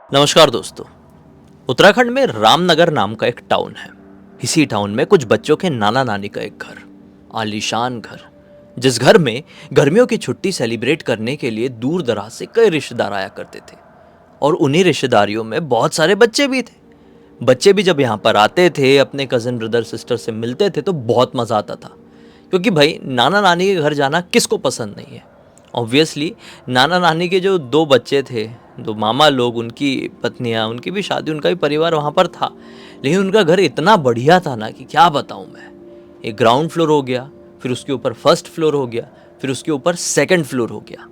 नमस्कार दोस्तों। उत्तराखंड में रामनगर नाम का एक टाउन है। इसी टाउन में कुछ बच्चों के नाना नानी का एक घर, आलीशान घर, जिस घर में गर्मियों की छुट्टी सेलिब्रेट करने के लिए दूर दराज से कई रिश्तेदार आया करते थे। और उन्हीं रिश्तेदारियों में बहुत सारे बच्चे भी थे। बच्चे भी जब यहाँ पर आते थे, अपने कज़न ब्रदर सिस्टर से मिलते थे तो बहुत मज़ा आता था। क्योंकि भाई नाना नानी के घर जाना किसको पसंद नहीं है। ऑब्वियसली नाना नानी के जो दो बच्चे थे, दो मामा लोग, उनकी पत्नियाँ, उनकी भी शादी, उनका भी परिवार वहाँ पर था। लेकिन उनका घर इतना बढ़िया था ना कि क्या बताऊँ मैं। एक ग्राउंड फ्लोर हो गया, फिर उसके ऊपर फर्स्ट फ्लोर हो गया, फिर उसके ऊपर सेकंड फ्लोर हो गया।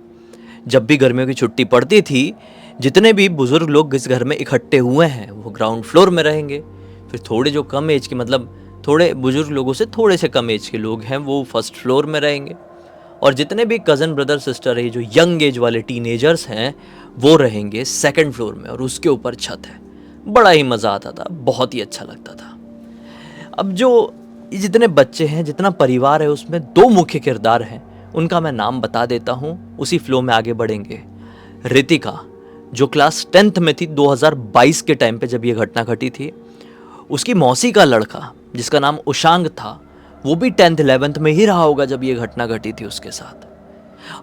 जब भी गर्मियों की छुट्टी पड़ती थी, जितने भी बुजुर्ग लोग इस घर में इकट्ठे हुए हैं वो ग्राउंड फ्लोर में रहेंगे। फिर थोड़े जो कम एज के, मतलब थोड़े बुजुर्ग लोगों से थोड़े से कम एज के लोग हैं, वो फर्स्ट फ्लोर में रहेंगे। और जितने भी कज़न ब्रदर सिस्टर है, जो यंग एज वाले टीनेजर्स हैं, वो रहेंगे सेकंड फ्लोर में और उसके ऊपर छत है। बड़ा ही मज़ा आता था, बहुत ही अच्छा लगता था। अब जो ये जितने बच्चे हैं, जितना परिवार है, उसमें दो मुख्य किरदार हैं। उनका मैं नाम बता देता हूँ, उसी फ्लो में आगे बढ़ेंगे। रितिका, जो क्लास 10th में थी 2022 के टाइम पे जब ये घटना घटी थी। उसकी मौसी का लड़का जिसका नाम उशांग था, वो भी 10th 11th में ही रहा होगा जब ये घटना घटी थी उसके साथ।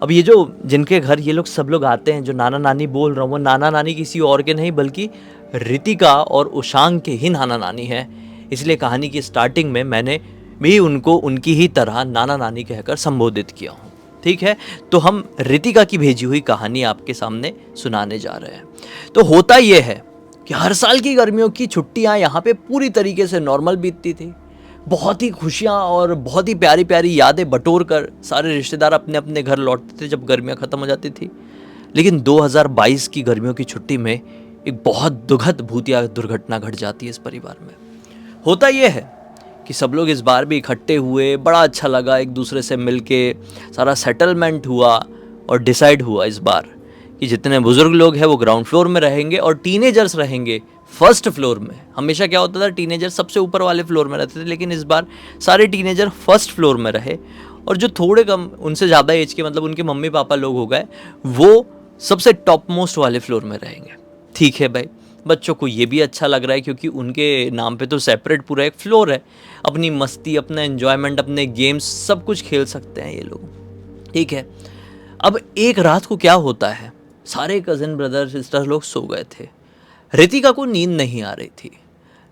अब ये जो जिनके घर ये लोग सब लोग आते हैं, जो नाना नानी बोल रहा हूँ, वो नाना नानी किसी और के नहीं बल्कि रितिका और उशांग के ही नाना नानी हैं। इसलिए कहानी की स्टार्टिंग में मैंने भी उनको उनकी ही तरह नाना नानी कहकर संबोधित किया हूँ। ठीक है, तो हम रितिका की भेजी हुई कहानी आपके सामने सुनाने जा रहे हैं। तो होता ये है कि हर साल की गर्मियों की छुट्टियाँ यहाँ पे पूरी तरीके से नॉर्मल बीतती थी। बहुत ही खुशियाँ और बहुत ही प्यारी प्यारी यादें बटोर कर सारे रिश्तेदार अपने अपने घर लौटते थे जब गर्मियाँ ख़त्म हो जाती थी। लेकिन 2022 की गर्मियों की छुट्टी में एक बहुत दुखद भूतिया दुर्घटना घट जाती है इस परिवार में। होता यह है कि सब लोग इस बार भी इकट्ठे हुए, बड़ा अच्छा लगा, एक दूसरे से मिलके सारा सेटलमेंट हुआ और डिसाइड हुआ इस बार कि जितने बुजुर्ग लोग हैं वो ग्राउंड फ्लोर में रहेंगे और टीनेजर्स रहेंगे फर्स्ट फ्लोर में। हमेशा क्या होता था, टीनेजर सबसे ऊपर वाले फ्लोर में रहते थे, लेकिन इस बार सारे टीनेजर फर्स्ट फ्लोर में रहे। और जो थोड़े कम, उनसे ज़्यादा एज के, मतलब उनके मम्मी पापा लोग हो गए, वो सबसे टॉप मोस्ट वाले फ्लोर में रहेंगे। ठीक है भाई, बच्चों को ये भी अच्छा लग रहा है क्योंकि उनके नाम पे तो सेपरेट पूरा एक फ्लोर है। अपनी मस्ती, अपना एन्जॉयमेंट, अपने गेम्स सब कुछ खेल सकते हैं ये लोग। ठीक है, अब एक रात को क्या होता है, सारे कज़न ब्रदर सिस्टर लोग सो गए थे। रितिका को नींद नहीं आ रही थी।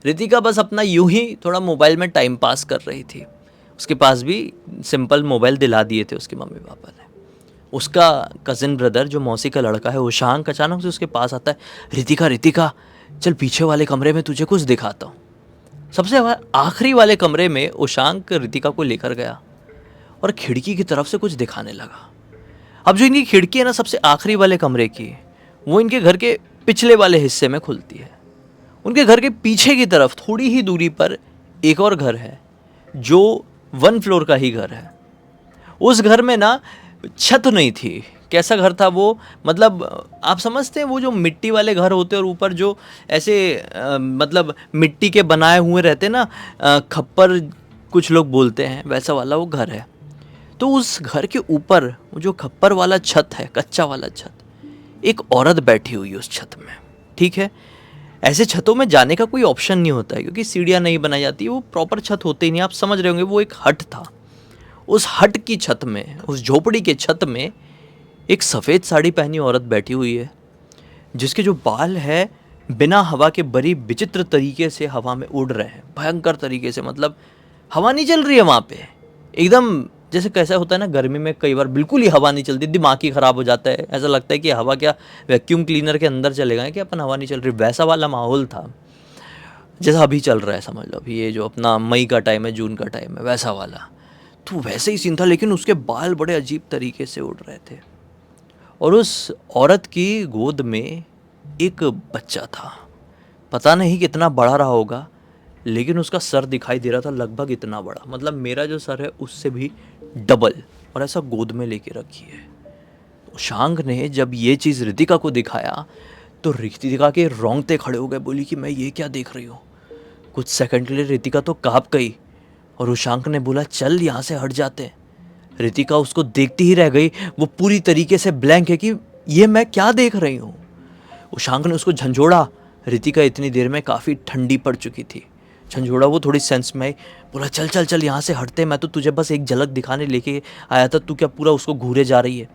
रितिका बस अपना यूं ही थोड़ा मोबाइल में टाइम पास कर रही थी। उसके पास भी सिंपल मोबाइल दिला दिए थे उसके मम्मी पापा ने। उसका कज़न ब्रदर जो मौसी का लड़का है, उशांक, अचानक से उसके पास आता है। रितिका, रितिका चल पीछे वाले कमरे में तुझे कुछ दिखाता हूँ। सबसे आखिरी वाले कमरे में उशांक रितिका को लेकर गया और खिड़की की तरफ से कुछ दिखाने लगा। अब जो इनकी खिड़की है ना, सबसे आखिरी वाले कमरे की, वो इनके घर के पिछले वाले हिस्से में खुलती है। उनके घर के पीछे की तरफ थोड़ी ही दूरी पर एक और घर है जो 1 फ्लोर का ही घर है। उस घर में ना छत नहीं थी। कैसा घर था वो, मतलब आप समझते हैं वो जो मिट्टी वाले घर होते हैं और ऊपर जो ऐसे मतलब मिट्टी के बनाए हुए रहते हैं ना, खप्पर कुछ लोग बोलते हैं, वैसा वाला वो घर है। तो उस घर के ऊपर वो जो खप्पर वाला छत है, कच्चा वाला छत, एक औरत बैठी हुई है उस छत में। ठीक है, ऐसे छतों में जाने का कोई ऑप्शन नहीं होता है क्योंकि सीढ़ियाँ नहीं बनाई जाती, वो प्रॉपर छत होते ही नहीं। आप समझ रहे होंगे, वो एक हट था। उस हट की छत में, उस झोपड़ी के छत में एक सफ़ेद साड़ी पहनी औरत बैठी हुई है, जिसके जो बाल है बिना हवा के बड़ी विचित्र तरीके से हवा में उड़ रहे हैं, भयंकर तरीके से। मतलब हवा नहीं चल रही है वहाँ पे, एकदम जैसे कैसा होता है ना, गर्मी में कई बार बिल्कुल ही हवा नहीं चलती, दिमाग ही ख़राब हो जाता है। ऐसा लगता है कि हवा क्या वैक्यूम क्लीनर के अंदर चले गए कि अपन हवा नहीं चल रही, वैसा वाला माहौल था जैसा अभी चल रहा है। समझ लो अभी ये जो अपना मई का टाइम है, जून का टाइम है, वैसा वाला तो वैसे ही सीन था। लेकिन उसके बाल बड़े अजीब तरीके से उड़ रहे थे और उस औरत की गोद में एक बच्चा था। पता नहीं कितना बड़ा रहा होगा, लेकिन उसका सर दिखाई दे रहा था लगभग इतना बड़ा, मतलब मेरा जो सर है उससे भी डबल, और ऐसा गोद में लेके रखी है। उशांक ने जब ये चीज़ रितिका को दिखाया तो रितिका के रोंगटे खड़े हो गए। बोली कि मैं ये क्या देख रही हूँ। कुछ सेकंड के लिए रितिका तो काँप गई और उशांक ने बोला चल यहाँ से हट जाते हैं। रितिका उसको देखती ही रह गई। वो पूरी तरीके से ब्लैंक है कि ये मैं क्या देख रही हूँ। उशांक ने उसको झंझोड़ा। रितिका इतनी देर में काफ़ी ठंडी पड़ चुकी थी। झंझोड़ा वो थोड़ी सेंस में आई, बोला चल चल चल यहाँ से हटते, मैं तो तुझे बस एक झलक दिखाने लेके आया था, तू क्या पूरा उसको घूरे जा रही है।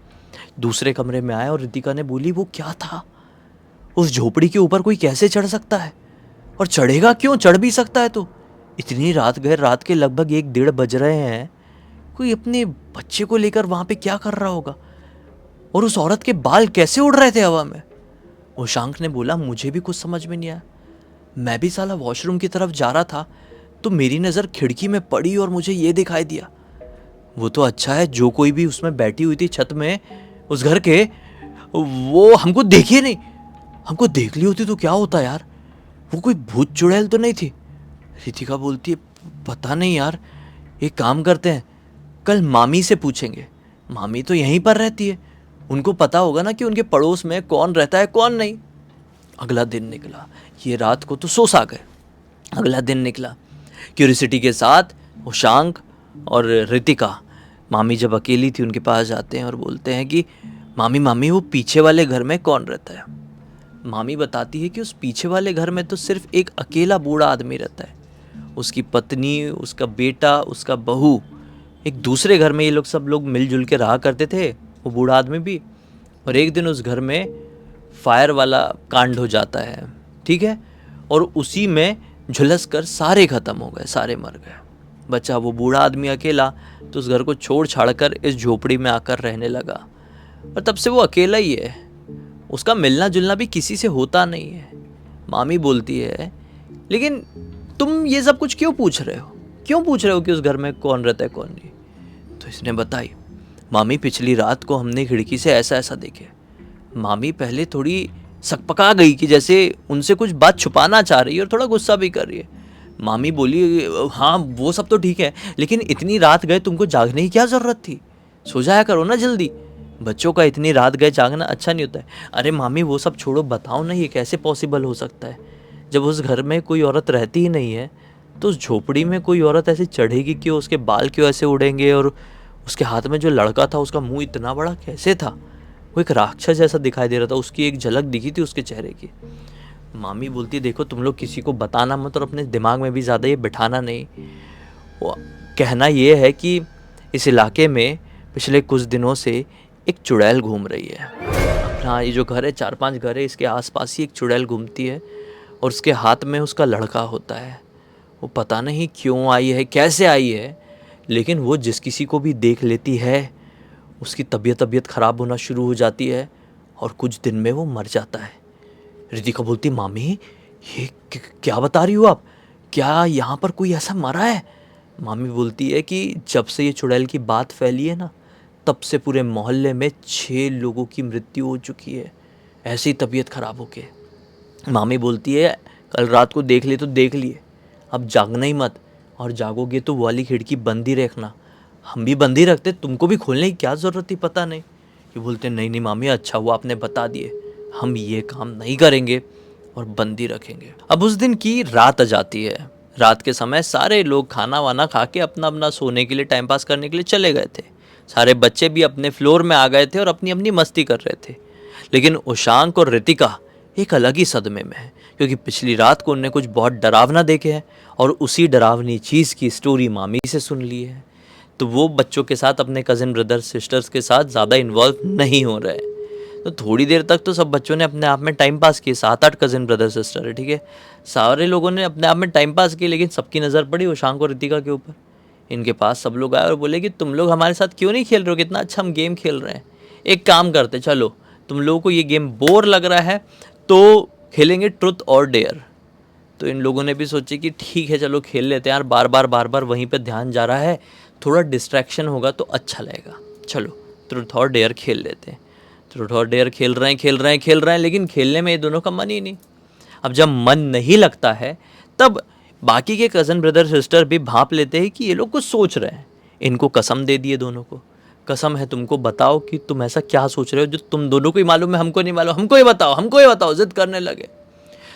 दूसरे कमरे में आया और रितिका ने बोली वो क्या था, उस झोपड़ी के ऊपर कोई कैसे चढ़ सकता है, और चढ़ेगा क्यों, चढ़ भी सकता है तो। इतनी रात गए, रात के लगभग 1-1:30 बज रहे हैं, कोई अपने बच्चे को लेकर वहां पे क्या कर रहा होगा, और उस औरत के बाल कैसे उड़ रहे थे हवा में। उशांक ने बोला मुझे भी कुछ समझ में नहीं आया, मैं भी साला वॉशरूम की तरफ जा रहा था तो मेरी नज़र खिड़की में पड़ी और मुझे ये दिखाई दिया। वो तो अच्छा है जो कोई भी उसमें बैठी हुई थी छत में उस घर के, वो हमको देखिए नहीं, हमको देख ली होती तो क्या होता यार, वो कोई भूत चुड़ैल तो नहीं थी। रितिका बोलती है पता नहीं यार, एक काम करते हैं, कल मामी से पूछेंगे, मामी तो यहीं पर रहती है, उनको पता होगा ना कि उनके पड़ोस में कौन रहता है कौन नहीं। अगला दिन निकला, ये रात को तो सो सा गए। अगला दिन निकला, क्यूरियोसिटी के साथ उशांक और रितिका मामी जब अकेली थी उनके पास जाते हैं और बोलते हैं कि मामी मामी वो पीछे वाले घर में कौन रहता है। मामी बताती है कि उस पीछे वाले घर में तो सिर्फ एक अकेला बूढ़ा आदमी रहता है, उसकी पत्नी, उसका बेटा, उसका बहू। एक दूसरे घर में ये लोग सब लोग मिलजुल के रहा करते थे, वो बूढ़ा आदमी भी। और एक दिन उस घर में फायर वाला कांड हो जाता है, ठीक है, और उसी में झुलस कर सारे ख़त्म हो गए, सारे मर गए। बचा वो बूढ़ा आदमी अकेला, तो उस घर को छोड़ छाड़ कर इस झोपड़ी में आकर रहने लगा। और तब से वो अकेला ही है, उसका मिलना जुलना भी किसी से होता नहीं है। मामी बोलती है लेकिन तुम ये सब कुछ क्यों पूछ रहे हो, क्यों पूछ रहे हो कि उस घर में कौन रहता है कौन नहीं। तो इसने बताई मामी पिछली रात को हमने खिड़की से ऐसा ऐसा देखे। मामी पहले थोड़ी सकपका गई कि जैसे उनसे कुछ बात छुपाना चाह रही है और थोड़ा गुस्सा भी कर रही है। मामी बोली हाँ वो सब तो ठीक है, लेकिन इतनी रात गए तुमको जागने की क्या ज़रूरत थी, सो जाया करो ना जल्दी, बच्चों का इतनी रात गए जागना अच्छा नहीं होता है। अरे मामी वो सब छोड़ो, बताओ ना ये कैसे पॉसिबल हो सकता है, जब उस घर में कोई औरत रहती ही नहीं है तो उस झोपड़ी में कोई औरत ऐसे चढ़ेगी क्यों, उसके बाल क्यों ऐसे उड़ेंगे, और उसके हाथ में जो लड़का था उसका मुंह इतना बड़ा कैसे था, वो एक राक्षस जैसा दिखाई दे रहा था, उसकी एक झलक दिखी थी उसके चेहरे की। मामी बोलती देखो तुम लोग किसी को बताना मत और अपने दिमाग में भी ज़्यादा ये बिठाना नहीं। वो कहना ये है कि इस इलाके में पिछले कुछ दिनों से एक चुड़ैल घूम रही है। अपना ये जो घर है 4-5 घर है, इसके आसपास ही एक चुड़ैल घूमती है और उसके हाथ में उसका लड़का होता है। वो पता नहीं क्यों आई है, कैसे आई है, लेकिन वो जिस किसी को भी देख लेती है उसकी तबीयत ख़राब होना शुरू हो जाती है और कुछ दिन में वो मर जाता है। रितिका बोलती मामी ये क्या बता रही हो आप, क्या यहाँ पर कोई ऐसा मरा है। मामी बोलती है कि जब से ये चुड़ैल की बात फैली है ना, तब से पूरे मोहल्ले में 6 लोगों की मृत्यु हो चुकी है ऐसी तबीयत ख़राब होके। मामी बोलती है कल रात को देख लिए तो देख लिए, अब जागना ही मत, और जागोगे तो वो वाली खिड़की बंद ही रखना। हम भी बंद ही रखते, तुमको भी खोलने की क्या ज़रूरत थी, पता नहीं। ये बोलते नहीं नहीं मामी अच्छा हुआ आपने बता दिए, हम ये काम नहीं करेंगे और बंद ही रखेंगे। अब उस दिन की रात आ जाती है। रात के समय सारे लोग खाना वाना खा के अपना अपना सोने के लिए, टाइम पास करने के लिए चले गए थे। सारे बच्चे भी अपने फ्लोर में आ गए थे और अपनी अपनी मस्ती कर रहे थे। लेकिन उशांक और रितिका एक अलग ही सदमे में है, क्योंकि पिछली रात को उन्होंने कुछ बहुत डरावना देखे है और उसी डरावनी चीज़ की स्टोरी मामी से सुन ली है। तो वो बच्चों के साथ, अपने कज़न ब्रदर सिस्टर्स के साथ ज़्यादा इन्वॉल्व नहीं हो रहे हैं। तो थोड़ी देर तक तो सब बच्चों ने अपने आप में टाइम पास किए। 7-8 कज़न ब्रदर सिस्टर है, ठीक है, सारे लोगों ने अपने आप में टाइम पास किए, लेकिन सबकी नज़र पड़ी उशांक और रितिका के ऊपर। इनके पास सब लोग आए और बोले कि तुम लोग हमारे साथ क्यों नहीं खेल रहे हो, कितना अच्छा हम गेम खेल रहे हैं, एक काम करते चलो, तुम लोगों को ये गेम बोर लग रहा है तो खेलेंगे ट्रुथ और डेयर। तो इन लोगों ने भी सोचे कि ठीक है चलो खेल लेते हैं यार, बार बार वहीं पे ध्यान जा रहा है, थोड़ा डिस्ट्रैक्शन होगा तो अच्छा लगेगा, चलो ट्रुथ और डेयर खेल लेते हैं। ट्रुथ और डेयर खेल रहे हैं, लेकिन खेलने में ये दोनों का मन ही नहीं। अब जब मन नहीं लगता है तब बाकी के कज़न ब्रदर सिस्टर भी भांप लेते हैं कि ये लोग कुछ सोच रहे हैं। इनको कसम दे दिए दोनों को, कसम है तुमको बताओ कि तुम ऐसा क्या सोच रहे हो जो तुम दोनों को ही मालूम है, हमको नहीं मालूम, हमको ही बताओ, जिद करने लगे।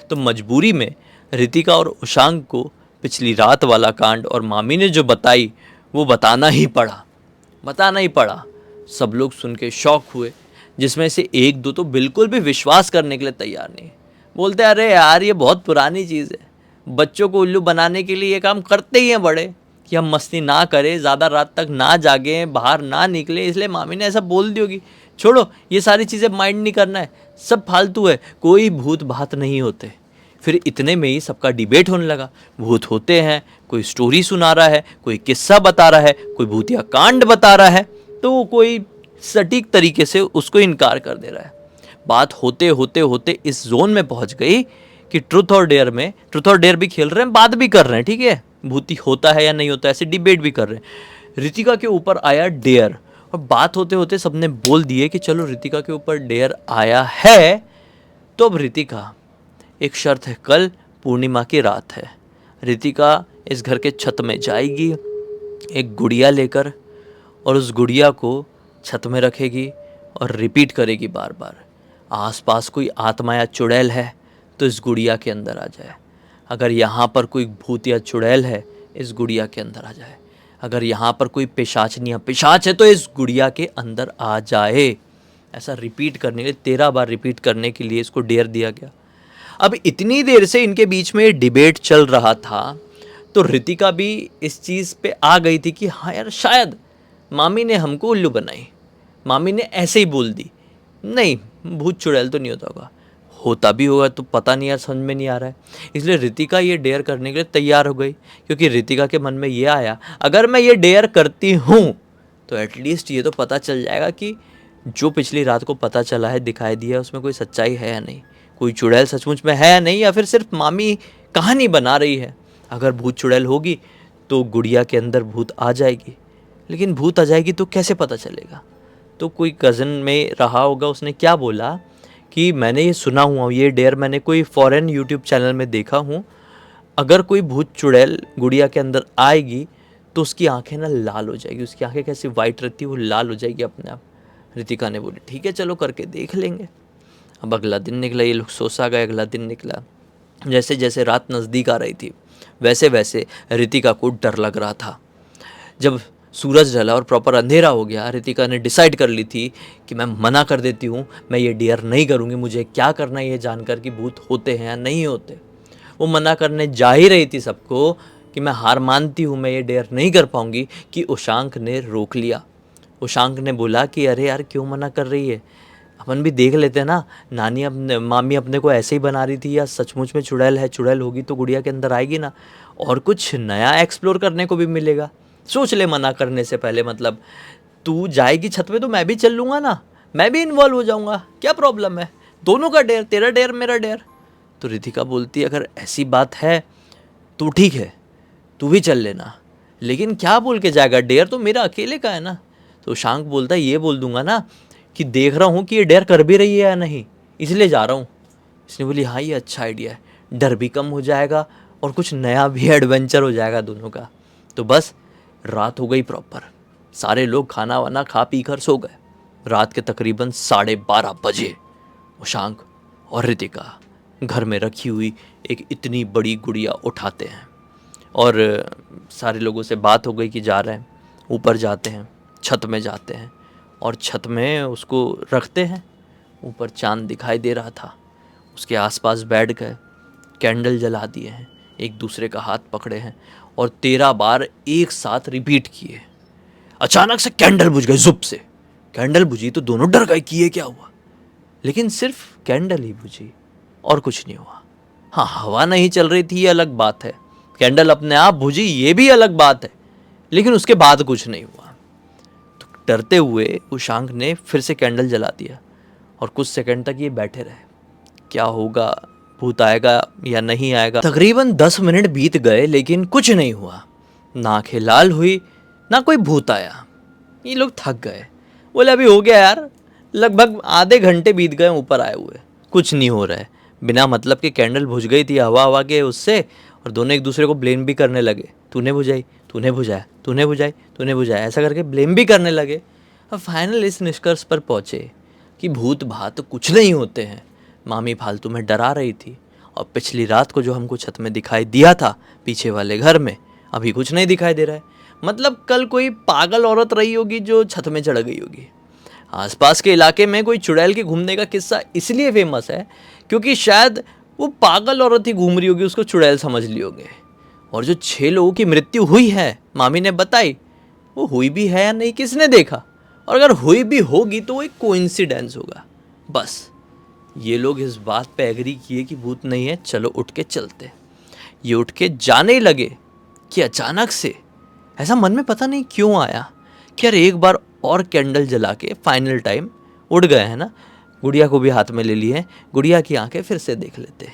तो मजबूरी में रितिका और उशांक को पिछली रात वाला कांड और मामी ने जो बताई वो बताना ही पड़ा। सब लोग सुन के शॉक हुए। जिसमें से एक दो तो बिल्कुल भी विश्वास करने के लिए तैयार नहीं। बोलते अरे यार ये बहुत पुरानी चीज़ है, बच्चों को उल्लू बनाने के लिए ये काम करते ही हैं बड़े, कि हम मस्ती ना करें, ज़्यादा रात तक ना जागें, बाहर ना निकले, इसलिए मामी ने ऐसा बोल दी होगी। छोड़ो ये सारी चीज़ें माइंड नहीं करना है, सब फालतू है, कोई भूत भात नहीं होते। फिर इतने में ही सबका डिबेट होने लगा। भूत होते हैं, कोई स्टोरी सुना रहा है, कोई किस्सा बता रहा है, कोई भूतिया कांड बता रहा है, तो कोई सटीक तरीके से उसको इनकार कर दे रहा है। बात होते होते होते इस जोन में पहुंच गई कि ट्रूथ और डेयर भी खेल रहे हैं, बात भी कर रहे हैं, ठीक है, भूती होता है या नहीं होता है, ऐसे डिबेट भी कर रहे हैं। रितिका के ऊपर आया डेयर, और बात होते होते सबने बोल दिए कि चलो रितिका के ऊपर डेयर आया है, तो अब रितिका, एक शर्त है, कल पूर्णिमा की रात है, रितिका इस घर के छत में जाएगी एक गुड़िया लेकर, और उस गुड़िया को छत में रखेगी और रिपीट करेगी बार बार, आसपास कोई आत्मा या चुड़ैल है तो इस गुड़िया के अंदर आ जाए, अगर यहाँ पर कोई भूत या चुड़ैल है इस गुड़िया के अंदर आ जाए, अगर यहाँ पर कोई पिशाचनी या पिशाच है तो इस गुड़िया के अंदर आ जाए। ऐसा रिपीट करने के लिए 13 बार रिपीट करने के लिए इसको डेयर दिया गया। अब इतनी देर से इनके बीच में डिबेट चल रहा था, तो रितिका भी इस चीज़ पे आ गई थी कि हाँ यार शायद मामी ने हमको उल्लू बनाई, मामी ने ऐसे ही बोल दी, नहीं भूत चुड़ैल तो नहीं होता होगा, होता भी होगा तो पता नहीं यार, समझ में नहीं आ रहा है। इसलिए रितिका ये डेयर करने के लिए तैयार हो गई, क्योंकि रितिका के मन में ये आया अगर मैं ये डेयर करती हूँ तो एटलीस्ट ये तो पता चल जाएगा कि जो पिछली रात को पता चला है, दिखाई दिया है, उसमें कोई सच्चाई है या नहीं, कोई चुड़ैल सचमुच में है या नहीं, या फिर सिर्फ मामी कहानी बना रही है। अगर भूत चुड़ैल होगी तो गुड़िया के अंदर भूत आ जाएगी, लेकिन भूत आ जाएगी तो कैसे पता चलेगा। तो कोई कज़न में रहा होगा, उसने क्या बोला कि मैंने ये सुना हुआ, ये डेयर मैंने कोई फॉरेन यूट्यूब चैनल में देखा हूँ, अगर कोई भूत चुड़ैल गुड़िया के अंदर आएगी तो उसकी आंखें ना लाल हो जाएगी, उसकी आंखें कैसी वाइट रहती है वो लाल हो जाएगी अपने आप। रितिका ने बोली ठीक है चलो करके देख लेंगे। अब अगला दिन निकला, ये लोग सोचा गए, अगला दिन निकला। जैसे जैसे रात नज़दीक आ रही थी वैसे वैसे रितिका को डर लग रहा था। जब सूरज ढला और प्रॉपर अंधेरा हो गया, रितिका ने डिसाइड कर ली थी कि मैं मना कर देती हूँ, मैं ये डेयर नहीं करूँगी, मुझे क्या करना है ये जानकर कि भूत होते हैं या नहीं होते। वो मना करने जा ही रही थी सबको कि मैं हार मानती हूँ, मैं ये डेयर नहीं कर पाऊँगी, कि उशांक ने रोक लिया। उशांक ने बोला कि अरे यार क्यों मना कर रही है, अपन भी देख लेते हैं ना, नानी अपने मामी अपने को ऐसे ही बना रही थी, या सचमुच में चुड़ैल है, चुड़ैल होगी तो गुड़िया के अंदर आएगी ना, और कुछ नया एक्सप्लोर करने को भी मिलेगा। सोच ले मना करने से पहले, मतलब तू जाएगी छत पे तो मैं भी चल लूँगा ना, मैं भी इन्वॉल्व हो जाऊँगा, क्या प्रॉब्लम है, दोनों का डेयर, तेरा डेयर मेरा डेयर। तो रितिका बोलती अगर ऐसी बात है तो ठीक है, तू भी चल लेना, लेकिन क्या बोल के जाएगा, डेयर तो मेरा अकेले का है ना। तो शांक बोलता है ये बोल दूंगा ना कि देख रहा हूँ कि ये डेयर कर भी रही है या नहीं, इसलिए जा रहा हूँ। इसने बोली हाँ ये अच्छा आइडिया है, डर भी कम हो जाएगा और कुछ नया भी एडवेंचर हो जाएगा दोनों का। तो बस रात हो गई प्रॉपर, सारे लोग खाना वाना खा पी कर सो गए। रात के तकरीबन 12:30 बजे उशांक और रितिका घर में रखी हुई एक इतनी बड़ी गुड़िया उठाते हैं, और सारे लोगों से बात हो गई कि जा रहे हैं। ऊपर जाते हैं, छत में जाते हैं, और छत में उसको रखते हैं। ऊपर चांद दिखाई दे रहा था, उसके आसपास बैठ गए, कैंडल जला दिए हैं, एक दूसरे का हाथ पकड़े हैं, और 13 बार एक साथ रिपीट किए। अचानक से कैंडल बुझ गई, जुप से कैंडल बुझी तो दोनों डर गए कि ये क्या हुआ, लेकिन सिर्फ कैंडल ही बुझी और कुछ नहीं हुआ। हाँ हवा नहीं चल रही थी ये अलग बात है, कैंडल अपने आप बुझी ये भी अलग बात है, लेकिन उसके बाद कुछ नहीं हुआ। तो डरते हुए उशांक ने फिर से कैंडल जला दिया, और कुछ सेकंड तक ये बैठे रहे, क्या होगा, भूत आएगा या नहीं आएगा। तकरीबन 10 मिनट बीत गए लेकिन कुछ नहीं हुआ, ना आंखें लाल हुई ना कोई भूत आया। ये लोग थक गए, बोले अभी हो गया यार, लगभग आधे घंटे बीत गए ऊपर आए हुए, कुछ नहीं हो रहा है। बिना मतलब के कैंडल बुझ गई थी हवा हवा के उससे, और दोनों एक दूसरे को ब्लेम भी करने लगे, तूने बुझाई, तूने बुझाया, तूने बुझाई, तूने बुझाया, ऐसा करके ब्लेम भी करने लगे। अब फाइनल इस निष्कर्ष पर पहुँचे कि भूत भात कुछ नहीं होते हैं, मामी फालतू में डरा रही थी, और पिछली रात को जो हमको छत में दिखाई दिया था पीछे वाले घर में, अभी कुछ नहीं दिखाई दे रहा है। मतलब कल कोई पागल औरत रही होगी जो छत में चढ़ गई होगी। आसपास के इलाके में कोई चुड़ैल के घूमने का किस्सा इसलिए फेमस है क्योंकि शायद वो पागल औरत ही घूम रही होगी, उसको चुड़ैल समझ ली होगी। और जो 6 लोगों की मृत्यु हुई है मामी ने बताई, वो हुई भी है या नहीं किसने देखा, और अगर हुई भी होगी तो वो एक कोइंसिडेंस होगा। बस ये लोग इस बात पे एग्री किए कि भूत नहीं है, चलो उठ के चलते। ये उठ के जाने लगे कि अचानक से ऐसा मन में पता नहीं क्यों आया कि यार एक बार और कैंडल जला के फाइनल टाइम उड़ गए हैं ना, गुड़िया को भी हाथ में ले ली है, गुड़िया की आंखें फिर से देख लेते।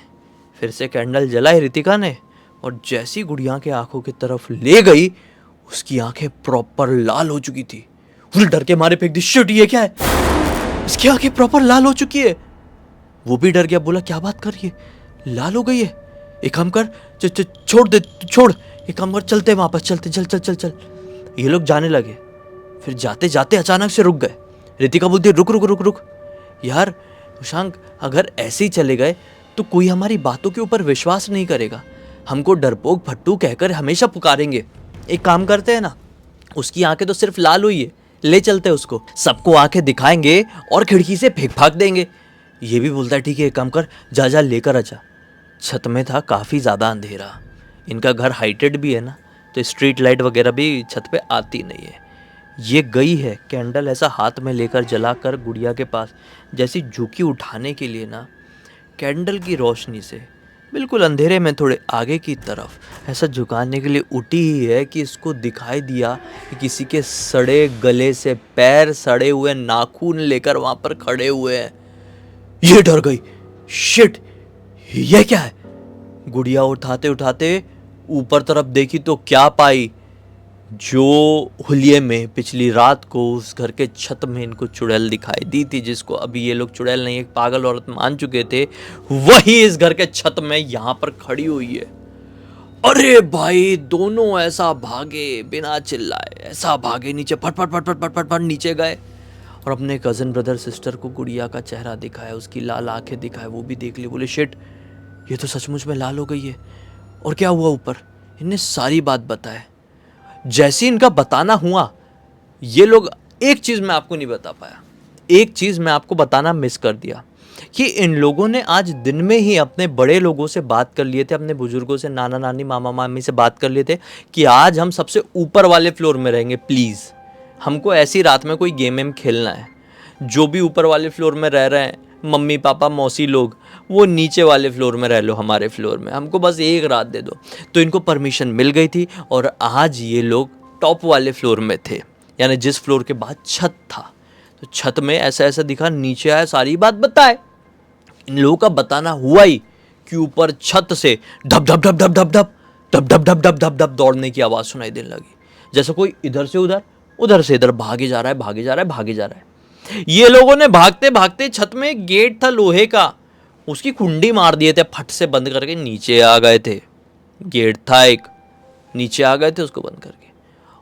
फिर से कैंडल जलाई रितिका ने, और जैसी गुड़िया के आंखों की तरफ ले गई उसकी आंखें प्रॉपर लाल हो चुकी थी। फुल डर के मारे फेंक दी, शिट ये क्या है, इसकी आंखें प्रॉपर लाल हो चुकी है। वो भी डर गया, बोला क्या बात कर रही है, लाल हो गई है, एक काम कर छोड़ दे, छोड़, एक काम कर, चलते वापस, चलते, चल चल चल चल। ये लोग जाने लगे। फिर जाते जाते अचानक से रुक गए। रितिका बोलती रुक रुक रुक रुक, यार उशांक अगर ऐसे ही चले गए तो कोई हमारी बातों के ऊपर विश्वास नहीं करेगा, हमको डरपोक भट्टू कहकर हमेशा पुकारेंगे। एक काम करते हैं ना, उसकी आंखें तो सिर्फ लाल हुई है, ले चलते हैं उसको, सबको आंखें दिखाएंगे और खिड़की से फेंक फाक देंगे। ये भी बोलता है ठीक है, एक काम कर, जा जा लेकर आजा। छत में था काफ़ी ज़्यादा अंधेरा, इनका घर हाइटेड भी है ना, तो स्ट्रीट लाइट वगैरह भी छत पे आती नहीं है। ये गई है कैंडल ऐसा हाथ में लेकर जलाकर गुड़िया के पास, जैसी झुकी उठाने के लिए ना, कैंडल की रोशनी से बिल्कुल अंधेरे में थोड़े आगे की तरफ ऐसा झुकाने के लिए उठी ही है कि इसको दिखाई दिया कि किसी के सड़े गले से पैर, सड़े हुए नाखून लेकर वहाँ पर खड़े हुए हैं। ये डर गई, शिट ये क्या है। गुड़िया उठाते उठाते ऊपर तरफ देखी तो क्या पाई, जो हुलिये में पिछली रात को उस घर के छत में इनको चुड़ैल दिखाई दी थी, जिसको अभी ये लोग चुड़ैल नहीं एक पागल औरत मान चुके थे, वही इस घर के छत में यहां पर खड़ी हुई है। अरे भाई दोनों ऐसा भागे बिना चिल्लाए, ऐसा भागे नीचे, फट फट फट फट फट फट फट नीचे गए और अपने कजन ब्रदर सिस्टर को गुड़िया का चेहरा दिखाया, उसकी लाल आंखें दिखाए, वो भी देख ली। बोले शिट ये तो सचमुच में लाल हो गई है। और क्या हुआ ऊपर, इनने सारी बात बताए। जैसे इनका बताना हुआ, ये लोग, एक चीज मैं आपको नहीं बता पाया, एक चीज मैं आपको बताना मिस कर दिया कि इन लोगों ने आज दिन में ही अपने बड़े लोगों से बात कर लिए थे, अपने बुजुर्गों से, नाना नानी मामा मामी से बात कर लिए थे कि आज हम सबसे ऊपर वाले फ्लोर में रहेंगे, प्लीज हमको ऐसी रात में कोई गेम वेम खेलना है। जो भी ऊपर वाले फ्लोर में रह रहे हैं, मम्मी पापा मौसी लोग, वो नीचे वाले फ्लोर में रह लो, हमारे फ्लोर में, हमको बस एक रात दे दो। तो इनको परमिशन मिल गई थी और आज ये लोग टॉप वाले फ्लोर में थे, यानी जिस फ्लोर के बाद छत था। तो छत में ऐसा ऐसा दिखा, नीचे आया, सारी बात बताए। इन लोगों का बताना हुआ ही कि ऊपर छत से धप धप धप धप धप धप धप धप धप धप धप धप दौड़ने की आवाज़ सुनाई देने लगी, जैसे कोई इधर से उधर, उधर से इधर भागे जा रहा है, भागे जा रहा है, भागे जा रहा है। ये लोगों ने भागते भागते, छत में एक गेट था लोहे का, उसकी कुंडी मार दिए थे, फट से बंद करके नीचे आ गए थे। गेट था एक, नीचे आ गए थे उसको बंद करके,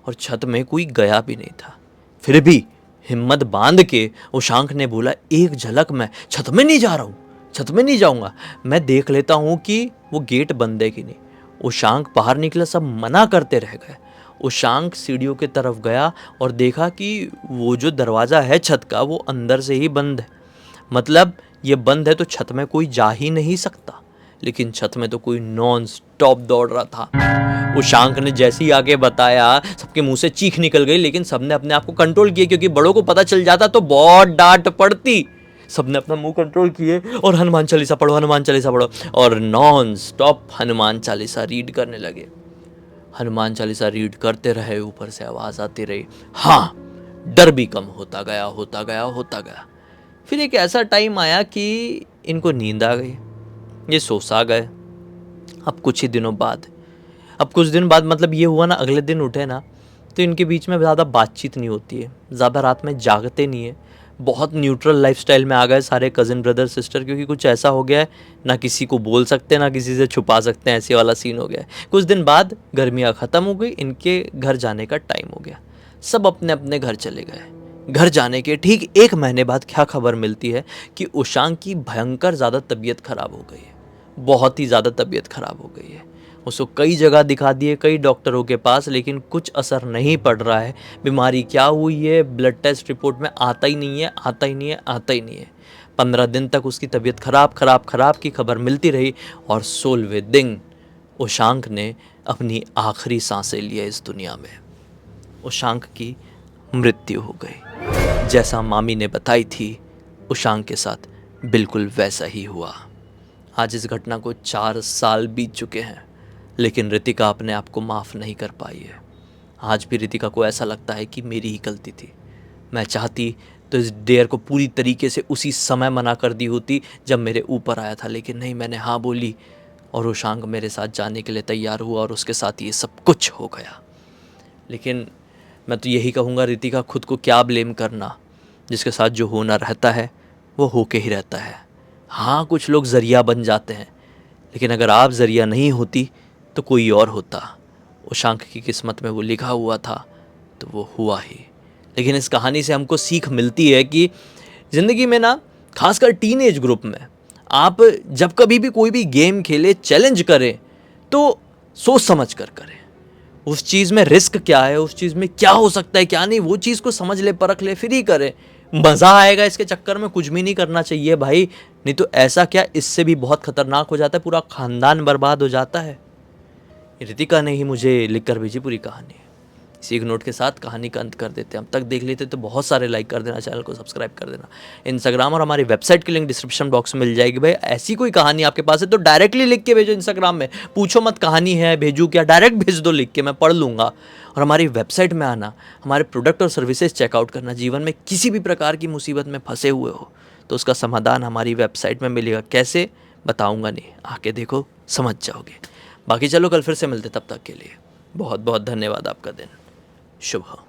और छत में कोई गया भी नहीं था। फिर भी हिम्मत बांध के उशांक ने बोला एक झलक, मैं छत में नहीं जा रहा हूँ, छत में नहीं जाऊंगा, मैं देख लेता हूँ कि वो गेट बंद है कि नहीं। उशांक बाहर निकला, सब मना करते रह गए। उशांक सीढ़ियों की तरफ गया और देखा कि वो जो दरवाज़ा है छत का, वो अंदर से ही बंद है। मतलब ये बंद है तो छत में कोई जा ही नहीं सकता, लेकिन छत में तो कोई नॉन स्टॉप दौड़ रहा था। उशांक ने जैसे ही आगे बताया, सबके मुंह से चीख निकल गई, लेकिन सबने अपने आप को कंट्रोल किया, क्योंकि बड़ों को पता चल जाता तो बहुत डांट पड़ती। सबने अपना मुंह कंट्रोल किए और हनुमान चालीसा पढ़ो, हनुमान चालीसा पढ़ो, और non stop Hanuman Chalisa read करने लगे। हनुमान चालीसा रीड करते रहे, ऊपर से आवाज़ आती रही। हाँ, डर भी कम होता गया, होता गया, होता गया। फिर एक ऐसा टाइम आया कि इनको नींद आ गई, ये सो सा गए। अब कुछ ही दिनों बाद, अब कुछ दिन बाद मतलब ये हुआ ना, अगले दिन उठे ना, तो इनके बीच में ज़्यादा बातचीत नहीं होती है, ज़्यादा रात में जागते नहीं है, बहुत न्यूट्रल लाइफस्टाइल में आ गए सारे कज़न ब्रदर सिस्टर, क्योंकि कुछ ऐसा हो गया है, ना किसी को बोल सकते ना किसी से छुपा सकते हैं, ऐसे वाला सीन हो गया है। कुछ दिन बाद गर्मियाँ ख़त्म हो गई, इनके घर जाने का टाइम हो गया, सब अपने अपने घर चले गए। घर जाने के ठीक 1 महीने बाद क्या खबर मिलती है कि उशांक की भयंकर ज़्यादा तबीयत ख़राब हो गई है, बहुत ही ज़्यादा तबीयत ख़राब हो गई है। उसको कई जगह दिखा दिए, कई डॉक्टरों के पास, लेकिन कुछ असर नहीं पड़ रहा है। बीमारी क्या हुई है ब्लड टेस्ट रिपोर्ट में आता ही नहीं है, आता ही नहीं है, आता ही नहीं है। 15 दिन तक उसकी तबीयत खराब की खबर मिलती रही और 16वें दिन उशांक ने अपनी आखिरी सांसें लिया इस दुनिया में। उशांक की मृत्यु हो गई। जैसा मामी ने बताई थी उशांक के साथ बिल्कुल वैसा ही हुआ। आज इस घटना को 4 साल बीत चुके हैं, लेकिन रितिका अपने आप को माफ़ नहीं कर पाई है। आज भी रितिका को ऐसा लगता है कि मेरी ही गलती थी। मैं चाहती तो इस डेयर को पूरी तरीके से उसी समय मना कर दी होती जब मेरे ऊपर आया था, लेकिन नहीं, मैंने हाँ बोली और उशांक मेरे साथ जाने के लिए तैयार हुआ और उसके साथ ये सब कुछ हो गया। लेकिन मैं तो यही कहूँगा, रितिका खुद को क्या ब्लेम करना। जिसके साथ जो होना रहता है वो होके ही रहता है। हाँ, कुछ लोग ज़रिया बन जाते हैं, लेकिन अगर आप ज़रिया नहीं होती तो कोई और होता। उशांक की किस्मत में वो लिखा हुआ था तो वो हुआ ही। लेकिन इस कहानी से हमको सीख मिलती है कि ज़िंदगी में ना, खासकर टीनेज ग्रुप में, आप जब कभी भी कोई भी गेम खेले, चैलेंज करें, तो सोच समझ कर करें। उस चीज़ में रिस्क क्या है, उस चीज़ में क्या हो सकता है क्या नहीं, वो चीज़ को समझ ले, परख ले, फिर ही करें। मज़ा आएगा इसके चक्कर में कुछ भी नहीं करना चाहिए भाई। नहीं तो ऐसा क्या, इससे भी बहुत खतरनाक हो जाता है, पूरा खानदान बर्बाद हो जाता है। रितिका ने ही मुझे लिख कर भेजी पूरी कहानी। इसी एक नोट के साथ कहानी का अंत कर देते हैं। अब तक देख लेते तो बहुत सारे लाइक कर देना, चैनल को सब्सक्राइब कर देना। इंस्टाग्राम और हमारी वेबसाइट की लिंक डिस्क्रिप्शन बॉक्स में मिल जाएगी। भाई ऐसी कोई कहानी आपके पास है तो डायरेक्टली लिख के भेजो इंस्टाग्राम में। पूछो मत कहानी है, भेजू क्या, डायरेक्ट भेज दो लिख के, मैं पढ़ लूँगा। और हमारी वेबसाइट में आना, हमारे प्रोडक्ट और सर्विसेज चेकआउट करना। जीवन में किसी भी प्रकार की मुसीबत में फंसे हुए हो तो उसका समाधान हमारी वेबसाइट में मिलेगा। कैसे बताऊँगा नहीं, आके देखो समझ जाओगे। बाकी चलो कल फिर से मिलते, तब तक के लिए बहुत बहुत धन्यवाद। आपका दिन शुभ हो।